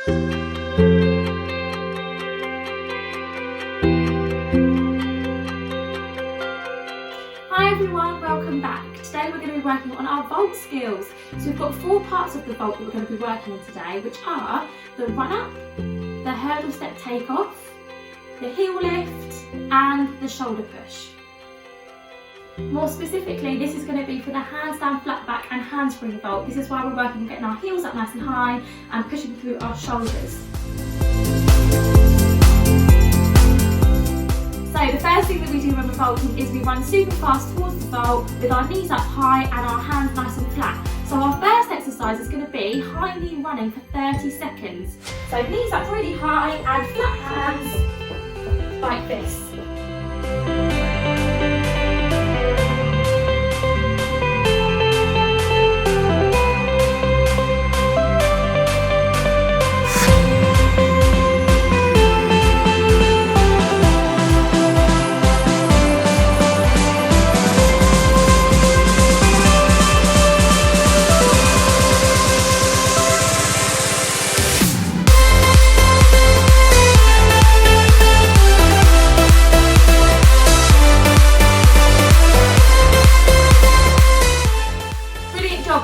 Hi everyone, welcome back. Today we're going to be working on our vault skills. So we've got 4 parts of the vault that we're going to be working on today, which are the run up, the Herbal Step takeoff, the heel lift and the shoulder push. More specifically, this is going to be for the handstand, flat back and handspring vault. This is why we're working on getting our heels up nice and high and pushing through our shoulders. So the first thing that we do when we're vaulting is we run super fast towards the vault with our knees up high and our hands nice and flat. So our first exercise is going to be high knee running for 30 seconds. So knees up really high and flat hands like this.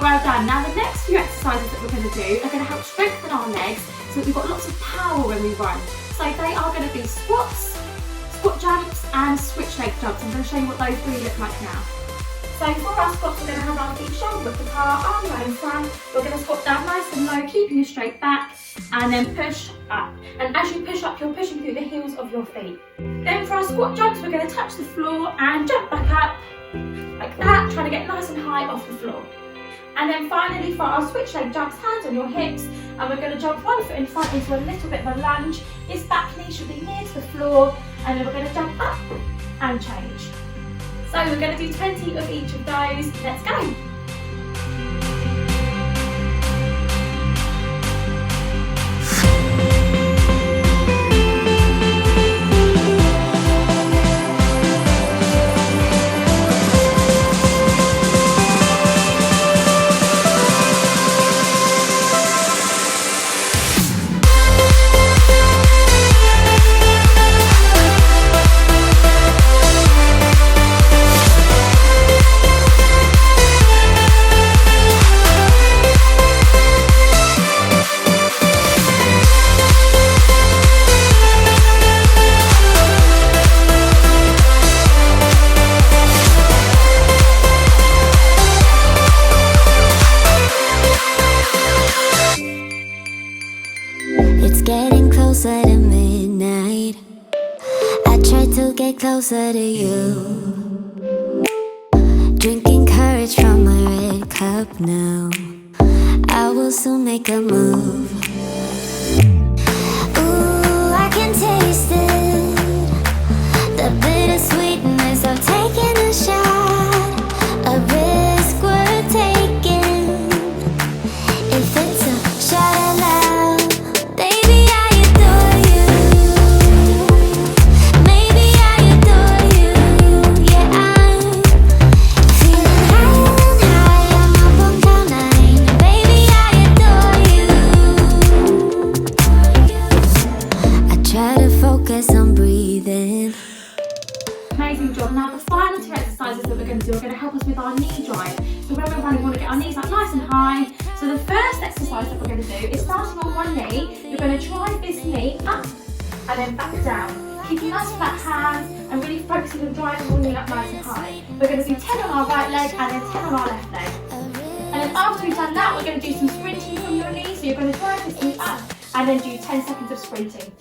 Well done. Now the next few exercises that we're going to do are going to help strengthen our legs so that we've got lots of power when we run. So they are going to be squats, squat jumps and switch leg jumps. I'm going to show you what those 3 look like now. So for our squats we're going to have our feet shoulder width apart, arms out in front. We're going to squat down nice and low, keeping a straight back and then push up. And as you push up you're pushing through the heels of your feet. Then for our squat jumps we're going to touch the floor and jump back up like that, trying to get nice and high off the floor. And then finally for our switch leg jumps, hands on your hips, and we're going to jump one foot in front into a little bit of a lunge. This back knee should be near to the floor, and then we're going to jump up and change. So we're going to do 20 of each of those. Let's go. Closer to midnight, I try to get closer to you. Drinking courage from my red cup now, I will soon make a move. Ooh, I can taste it, the bittersweetness of taking a shot, a risk worth taking. If it's a shot at love, baby, amazing job. Now the final 2 exercises that we're going to do are going to help us with our knee drive. So when we're running we want to get our knees up nice and high. So the first exercise that we're going to do is starting on one knee, you're going to drive this knee up and then back down. Keeping nice flat hands and really focusing on driving your knee up nice and high. We're going to do 10 on our right leg and then 10 on our left leg. And then after we've done that we're going to do some sprinting from your knee. So you're going to drive this knee up and then do 10 seconds of sprinting.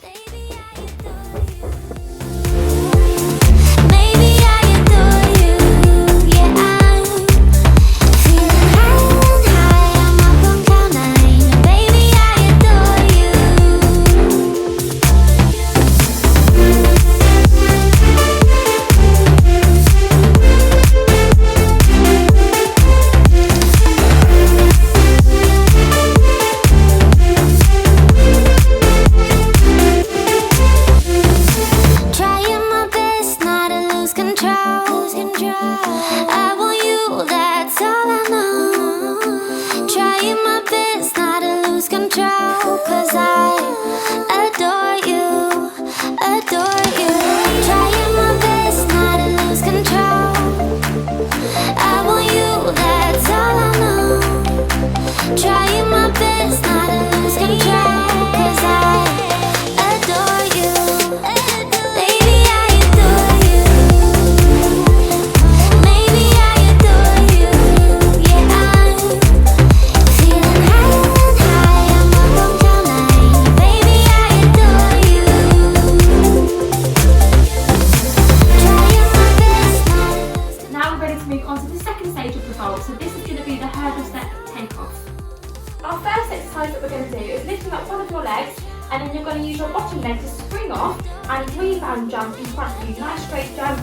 lifting up one of your legs, and then you're going to use your bottom leg to spring off and rebound jump in front of you. Nice straight jump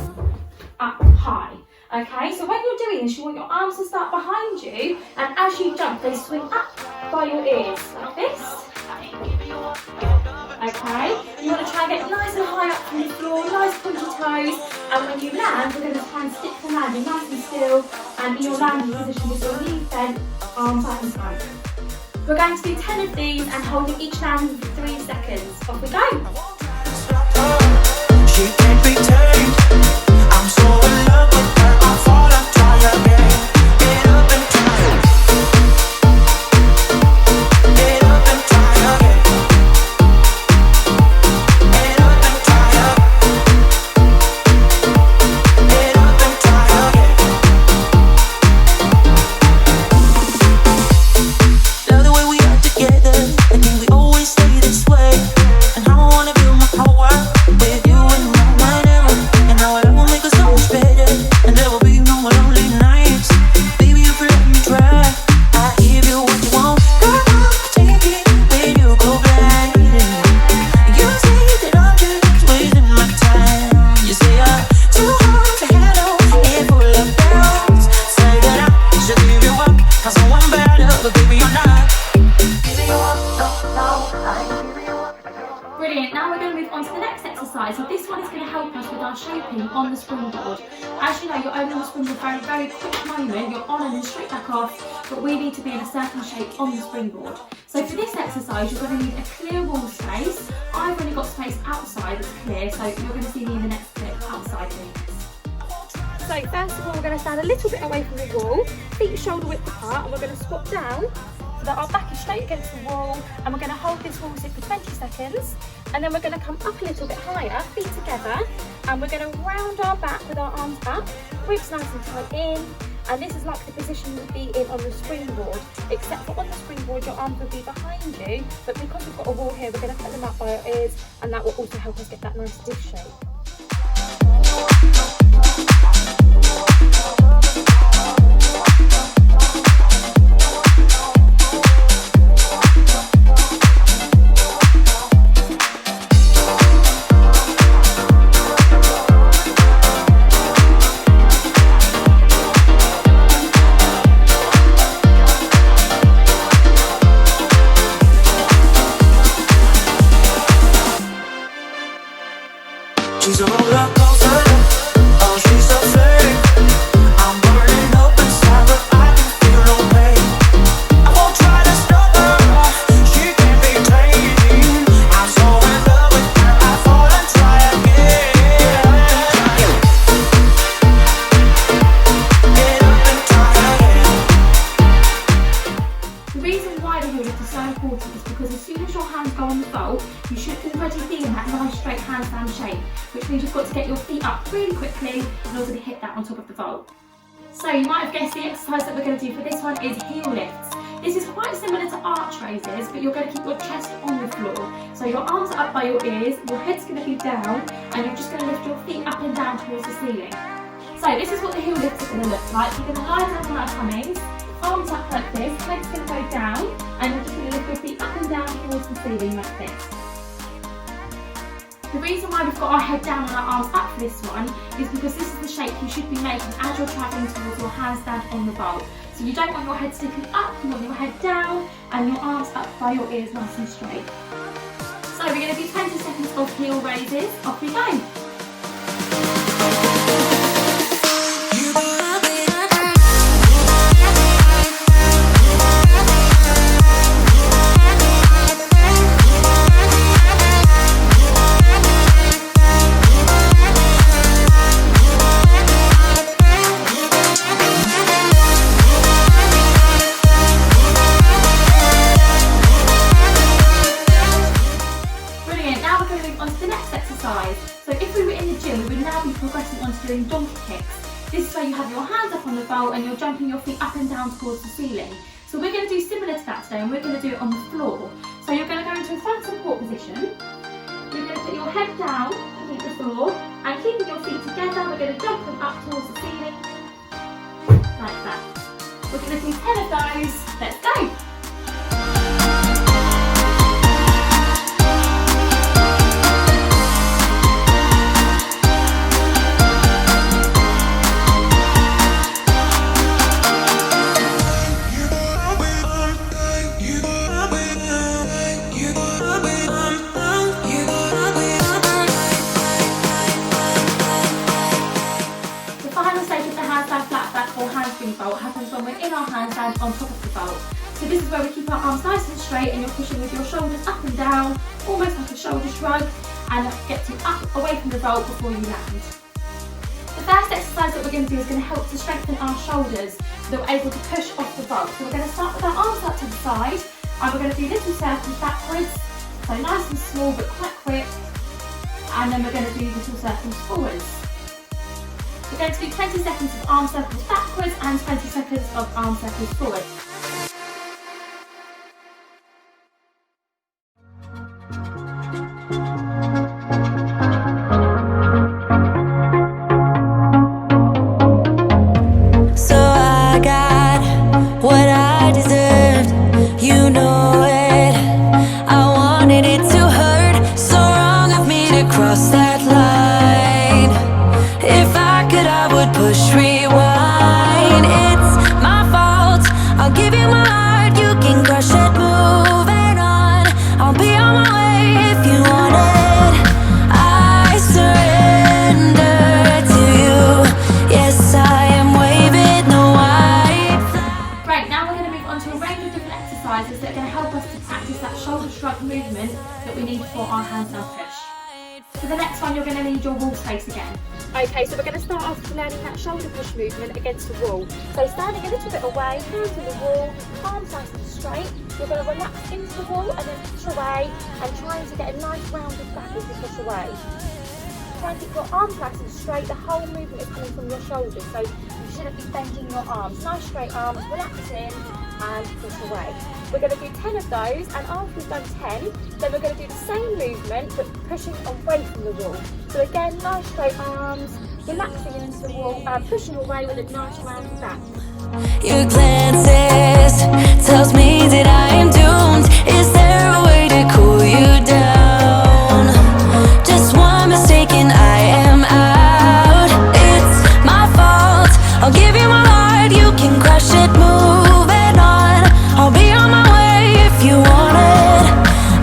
up high. Okay, so when you're doing this, you want your arms to start behind you, and as you jump, they swing up by your ears, like this. Okay, you want to try and get nice and high up from the floor, nice pointy toes, and when you land, we're going to try and stick the landing nice and still, and in your landing position with your knees bent, arms out in front. We're going to do 10 of these and holding each landing for 3 seconds. Off we go. She can't be tamed. I'm so in love with her. I fall and try again. Get up and try. Get up and try again. Get up and try again. Get up and try again. Love the way we are together. I think we always stay this way. And I wanna build my whole world with you and whatever. And now I will make us so much better. And there will be no more lonely nights. Baby, if you let me try, I give you what you want. Girl, I'll take it when you go blind. You say that I'm just wasting my time. You say I'm too hard to handle and full of doubts. Say that I should give you up, 'cause I'm better, but baby, you're not. Giving you up, no, I ain't giving you up. Brilliant, now we're going to move on to the next exercise. So this one is going to help us with our shaping on the springboard. As you know, you're over on the springboard for a very quick moment, you're on and then straight back off, but we need to be in a certain shape on the springboard. So for this exercise, you're going to need a clear wall space. I've only got space outside that's clear, so you're going to see me in the next clip outside doing this. So first of all, we're going to stand a little bit away from the wall, feet shoulder width apart, and we're going to squat down so that our back is straight against the wall, and we're going to hold this wall sit for 20 seconds, and then we're going to come up a little bit higher, feet together, and we're going to round our back with our arms up, ribs nice and tight in, and this is like the position you'd be in on the springboard, except for on the springboard your arms will be behind you, but because we've got a wall here, we're going to put them up by our ears, and that will also help us get that nice stiff shape. She's a roller coaster. Oh, she's a flame. I'm burning up inside, but I can feel no pain. I won't try to stop her. She can't be tamed. I'm so in love with her. I fall and try again. Get up and try again. The reason why the heel lift is so important is because as soon as your hands go on the vault, you should already be in that nice straight handstand shape, which means you've got to get your feet up really quickly in order to hit that on top of the vault. So you might have guessed the exercise that we're going to do for this one is heel lifts. This is quite similar to arch raises, but you're going to keep your chest on the floor. So your arms are up by your ears, your head's going to be down, and you're just going to lift your feet up and down towards the ceiling. So this is what the heel lifts are going to look like. You're going to lie down on our tummies, arms up like this, head's going to go down, and you're just going to lift your feet up and down towards the ceiling like this. The reason why we've got our head down and our arms up for this one is because this is the shape you should be making as you're travelling towards your handstand on the vault. So you don't want your head sticking up, you want your head down and your arms up by your ears nice and straight. So we're going to do 20 seconds of heel raises. Off we go. So if we were in the gym, we would now be progressing on to doing donkey kicks. This is where you have your hands up on the vault and you're jumping your feet up and down towards the ceiling. So we're going to do similar to that today, and we're going to do it on the floor. So you're going to go into a front support position. You're going to put your head down underneath the floor, and keeping your feet together, we're going to jump them up towards the ceiling, like that. We're going to do 10 of those. Let's go. straight and you're pushing with your shoulders up and down, almost like a shoulder shrug, and that gets you up away from the vault before you land. The first exercise that we're going to do is going to help to strengthen our shoulders so that we're able to push off the vault. So we're going to start with our arms out to the side, and we're going to do little circles backwards, so nice and small but quite quick, and then we're going to do little circles forwards. We're going to do 20 seconds of arm circles backwards and 20 seconds of arm circles forward. So I got what I deserved, you know it. I wanted it to hurt, so wrong of me to cross that line. If I could, I would push rewind. It's my fault, I'll give you my heart, you can crush it, moving on. I'll be on my way if you want it. I surrender to you. Yes, I am waving the white flag. Great, now we're going to move on to a range of different exercises that are going to help us to practice that shoulder shrug movement that we need for our handstand push. For the next one, you're going to need your wall space again. Okay, so we're going to start off learning that shoulder push movement against the wall. So standing a little bit away, hands on the wall, arms nice and straight. You're going to relax into the wall and then push away and trying to get a nice rounded back as you push away. Try and keep your arms nice and straight. The whole movement is coming from your shoulders, so you shouldn't be bending your arms. Nice straight arms, relax in and push away. We're going to do 10 of those, and after we've done 10, then we're going to do the same movement but pushing away from the wall. So again, nice straight arms, relaxing into the wall and pushing away with a nice rounded back. Your glances tells me that I am doomed. Is there a way to cool you down? Just one mistake and I am out. It's my fault, I'll give you my heart, you can crush it, moving on. I'll be on my way if you want it.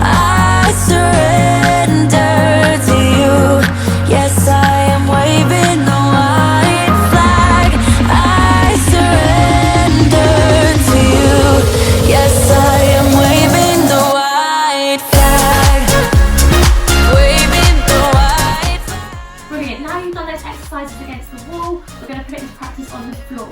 I surrender to you. Yes, I am waving the white flag. I surrender to you. Yes, I am waving the white flag. Waving the white flag. Brilliant, now you've done those exercises against the wall, we're going to put it into practice on the floor.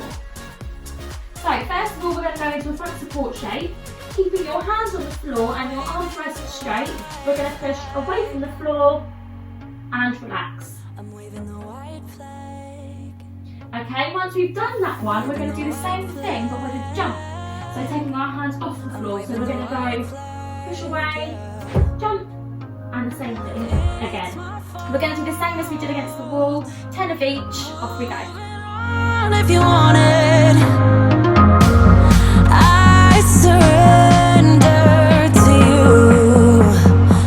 So first of all, we're going to go into a front support shape. Keeping your hands on the floor and your arms nice and straight, we're going to push away from the floor and relax. I'm waving the white flag. Okay, once we've done that one, we're going to do the same thing but with a jump. So taking our hands off the floor, so we're going to go push away, jump, and the same thing again. We're going to do the same as we did against the wall, 10 of each, off we go. If you want it, I surrender to you.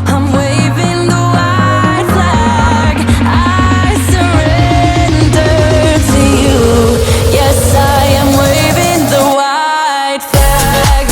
I'm waving the white flag. I surrender to you. Yes, I am waving the white flag.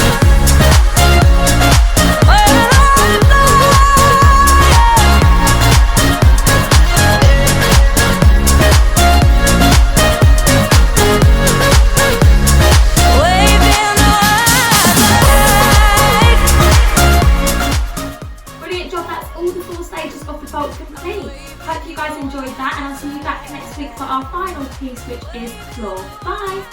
Brilliant job, that's all the 4 stages of the vault complete. Hope you guys enjoyed that, and I'll see you back next week for our final piece, which is floor. Bye!